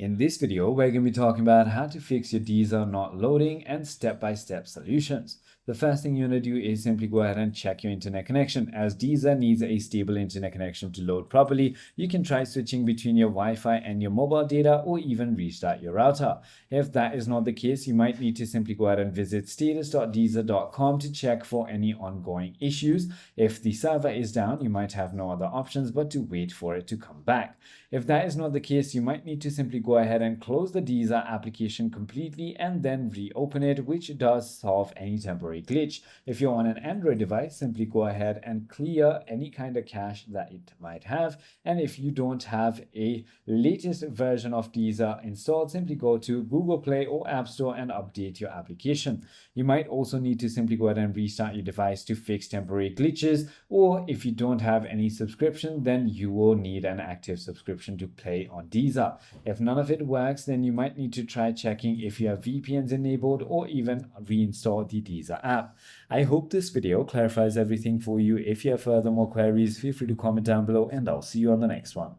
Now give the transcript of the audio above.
In this video, we're going to be talking about how to fix your Deezer not loading and step-by-step solutions. The first thing you want to do is simply go ahead and check your internet connection. As Deezer needs a stable internet connection to load properly, you can try switching between your Wi-Fi and your mobile data or even restart your router. If that is not the case, you might need to simply go ahead and visit status.deezer.com to check for any ongoing issues. If the server is down, you might have no other options but to wait for it to come back. If that is not the case, you might need to simply go ahead and close the Deezer application completely and then reopen it, which does solve any temporary glitch. If you're on an Android device, simply go ahead and clear any kind of cache that it might have. And if you don't have a latest version of Deezer installed, simply go to Google Play or App Store and update your application. You might also need to simply go ahead and restart your device to fix temporary glitches, or if you don't have any subscription, then you will need an active subscription to play on Deezer. If none of it works, then you might need to try checking if you have VPNs enabled or even reinstall the Deezer app. I hope this video clarifies everything for you. If you have further more queries, feel free to comment down below and I'll see you on the next one.